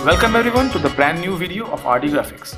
Welcome everyone to the brand new video of RD Graphics.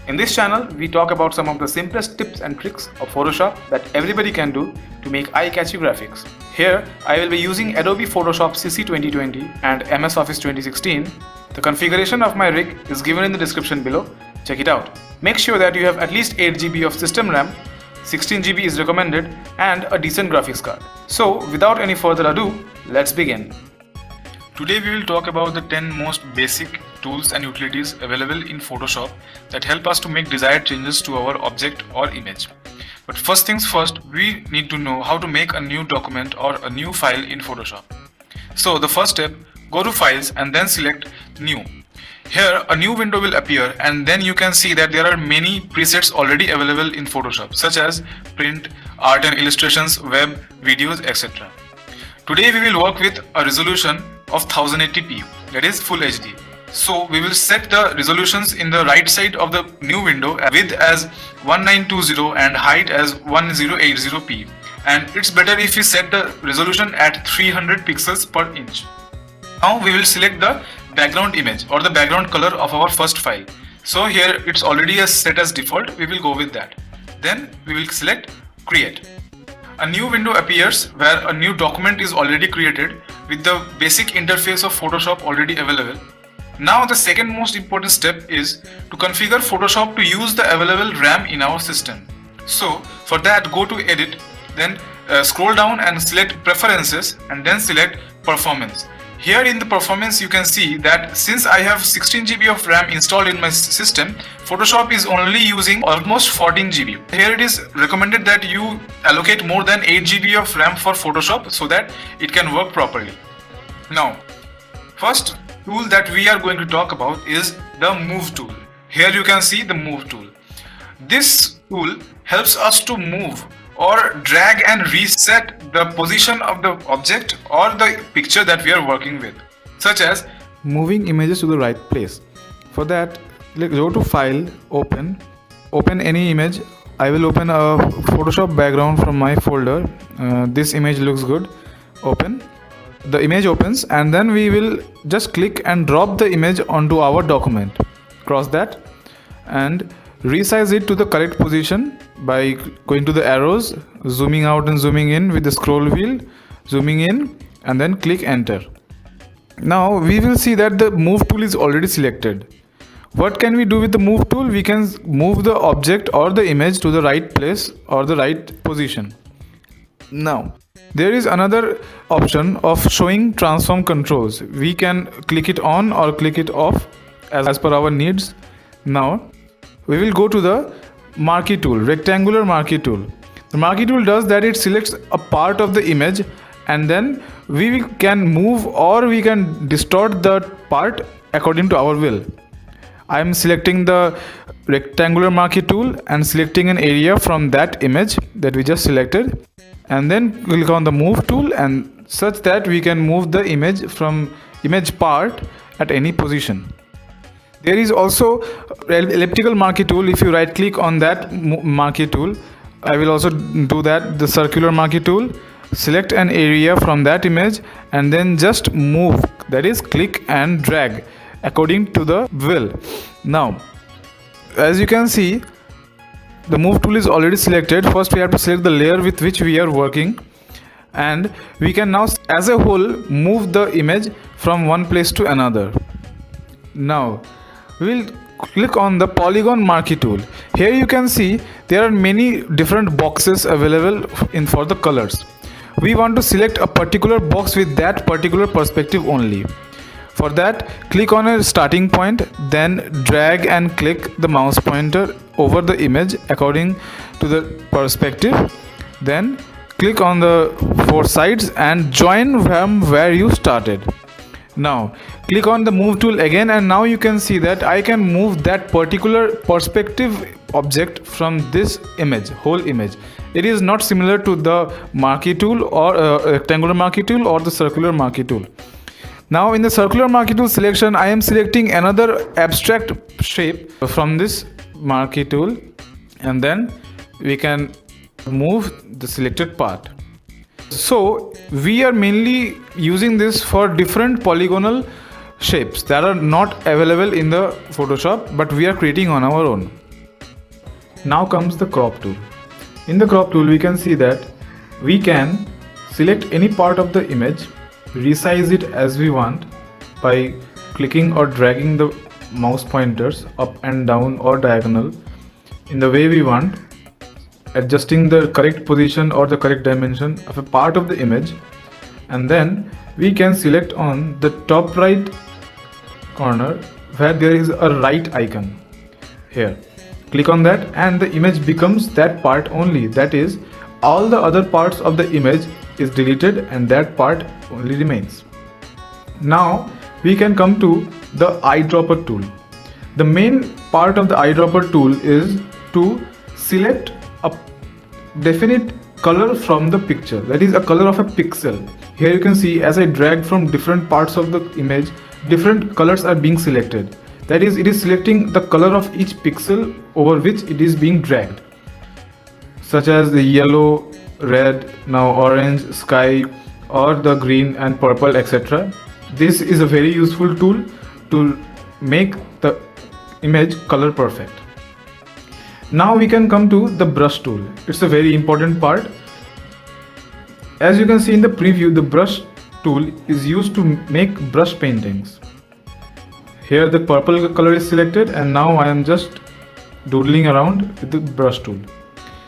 In this channel, we talk about some of the simplest tips and tricks of Photoshop that everybody can do to make eye-catchy graphics. Here, I will be using Adobe Photoshop CC 2020 and MS Office 2016. The configuration of my rig is given in the description below. Check it out. Make sure that you have at least 8 GB of system RAM, 16 GB is recommended, and a decent graphics card. So, without any further ado, let's begin. Today we will talk about the 10 most basic tools and utilities available in Photoshop that help us to make desired changes to our object or image. But first things first, we need to know how to make a new document or a new file in Photoshop. So the first step, go to Files and then select New. Here a new window will appear and then you can see that there are many presets already available in Photoshop, such as print, art and illustrations, web, videos, etc. Today we will work with a resolution of 1080p, that is Full HD. So we will set the resolutions in the right side of the new window, width as 1920 and height as 1080p, and it's better if we set the resolution at 300 pixels per inch. Now we will select the background image or the background color of our first file. So here it's already set as default, we will go with that. Then we will select Create. A new window appears where a new document is already created with the basic interface of Photoshop already available. Now the second most important step is to configure Photoshop to use the available RAM in our system. So for that, go to Edit, then scroll down and select Preferences and then select Performance. Here in the performance you can see that since I have 16 GB of RAM installed in my system, Photoshop is only using almost 14 GB. Here it is recommended that you allocate more than 8 GB of RAM for Photoshop so that it can work properly. Now, first tool that we are going to talk about is the Move tool. Here you can see the Move tool. This tool helps us to move or drag and reset the position of the object or the picture that we are working with, such as moving images to the right place. For that, go to File, Open any image. I will open a Photoshop background from my folder. This image looks good. Open. The image opens and then we will just click and drop the image onto our document. Cross that and resize it to the correct position by going to the arrows, zooming out and zooming in with the scroll wheel, zooming in and then click enter. Now we will see that the Move tool is already selected. What can we do with the Move tool? We can move the object or the image to the right place or the right position. Now there is another option of showing transform controls. We can click it on or click it off as per our needs. Now we will go to the Marquee tool, rectangular marquee tool. The marquee tool does that it selects a part of the image and then we can move or we can distort the part according to our will. I am selecting the rectangular marquee tool and selecting an area from that image that we just selected, and then click on the Move tool and such that we can move the image from image part at any position. There is also elliptical marquee tool. If you right click on that marquee tool, I will also do that. The circular marquee tool, select an area from that image and then just move, that is click and drag according to the will. Now as you can see, the Move tool is already selected. First we have to select the layer with which we are working, and we can now as a whole move the image from one place to another. Now we will click on the polygon marquee tool. Here you can see there are many different boxes available for the colors. We want to select a particular box with that particular perspective only. For that, click on a starting point, then drag and click the mouse pointer over the image according to the perspective. Then click on the four sides and join from where you started. Now click on the Move tool again and now you can see that I can move that particular perspective object from this image, whole image. It is not similar to the marquee tool or rectangular marquee tool or the circular marquee tool. Now in the circular marquee tool selection, I am selecting another abstract shape from this marquee tool and then we can move the selected part. So we are mainly using this for different polygonal shapes that are not available in the Photoshop, but we are creating on our own. Now comes the crop tool. In the crop tool we can see that we can select any part of the image, resize it as we want by clicking or dragging the mouse pointers up and down or diagonal in the way we want, adjusting the correct position or the correct dimension of a part of the image, and then we can select on the top right corner where there is a right icon. Here, click on that and the image becomes that part only. That is, all the other parts of the image is deleted and that part only remains. Now we can come to the eyedropper tool. The main part of the eyedropper tool is to select a definite color from the picture, that is a color of a pixel. Here you can see as I drag from different parts of the image, different colors are being selected. That is, it is selecting the color of each pixel over which it is being dragged, such as the yellow, red, now orange, sky, or the green and purple, etc. This is a very useful tool to make the image color perfect. Now we can come to the brush tool. It's a very important part. As you can see in the preview, the brush tool is used to make brush paintings. Here the purple color is selected and now I am just doodling around with the brush tool.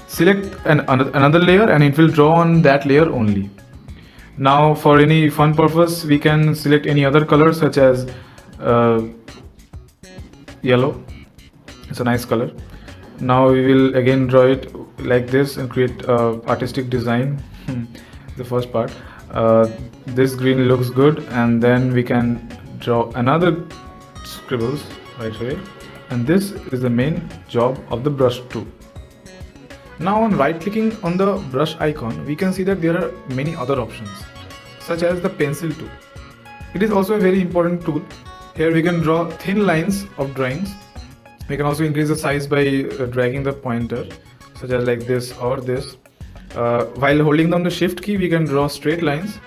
Select another layer and it will draw on that layer only. Now for any fun purpose we can select any other color such as yellow. It's a nice color. Now we will again draw it like this and create artistic design. The first part, this green looks good, and then we can draw another scribbles right away, and this is the main job of the brush tool. Now on right clicking on the brush icon, we can see that there are many other options such as the pencil tool. It is also a very important tool. Here we can draw thin lines of drawings. We can also increase the size by dragging the pointer, such as like this or this. While holding down the shift key, we can draw straight lines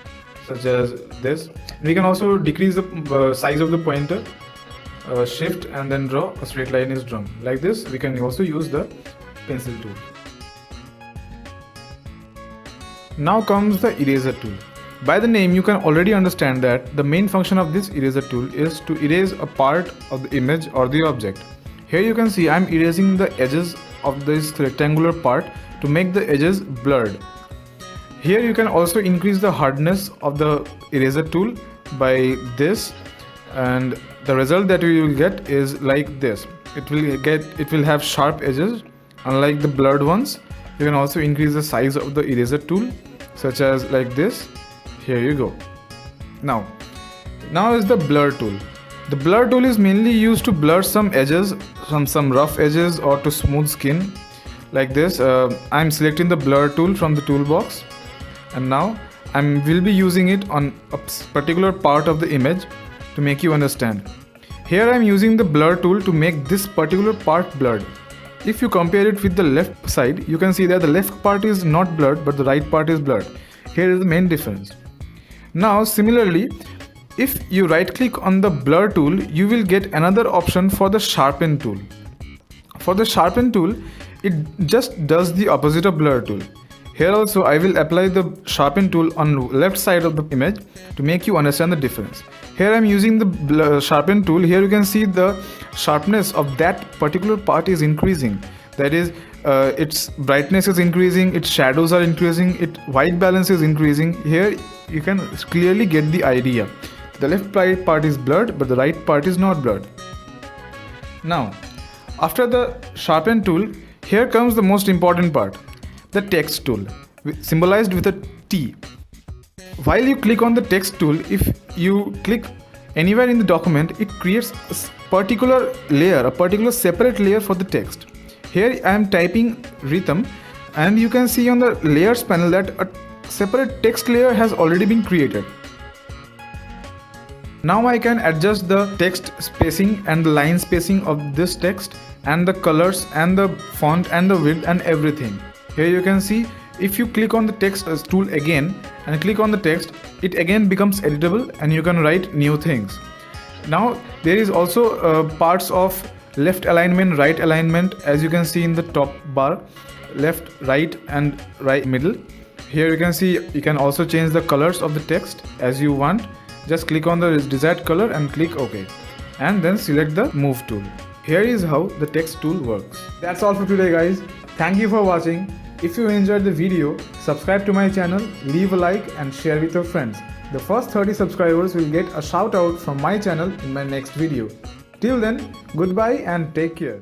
such as this. We can also decrease the size of the pointer, shift, and then draw a straight line is drawn. Like this, we can also use the pencil tool. Now comes the eraser tool. By the name, you can already understand that the main function of this eraser tool is to erase a part of the image or the object. Here you can see I am erasing the edges of this rectangular part to make the edges blurred. Here you can also increase the hardness of the eraser tool by this, and the result that you will get is like this. It will have sharp edges unlike the blurred ones. You can also increase the size of the eraser tool such as like this. Here you go. Now is the blur tool. The blur tool is mainly used to blur some edges, some rough edges, or to smooth skin like this. I am selecting the blur tool from the toolbox, and now I will be using it on a particular part of the image to make you understand. Here I am using the blur tool to make this particular part blurred. If you compare it with the left side, you can see that the left part is not blurred but the right part is blurred. Here is the main difference. Now similarly, if you right click on the blur tool, you will get another option for the sharpen tool. For the sharpen tool, it just does the opposite of blur tool. Here also I will apply the sharpen tool on left side of the image to make you understand the difference. Here I am using the sharpen tool. Here you can see the sharpness of that particular part is increasing. That is, its brightness is increasing, its shadows are increasing, its white balance is increasing. Here you can clearly get the idea. The left part is blurred but the right part is not blurred. Now, after the sharpen tool, here comes the most important part, the text tool, symbolized with a T. While you click on the text tool, if you click anywhere in the document, it creates a particular layer, a particular separate layer for the text. Here I am typing rhythm, and you can see on the layers panel that a separate text layer has already been created. Now I can adjust the text spacing and the line spacing of this text, and the colors and the font and the width and everything. Here you can see If you click on the text tool again and click on the text, it again becomes editable and you can write new things. Now there is also parts of left alignment, right alignment, as you can see in the top bar, left, right and right middle. Here you can see you can also change the colors of the text as you want. Just click on the desired color and click OK, and then select the move tool. Here is how the text tool works. That's all for today, guys. Thank you for watching. If you enjoyed the video, subscribe to my channel, leave a like and share with your friends. The first 30 subscribers will get a shout out from my channel in my next video. Till then, goodbye and take care.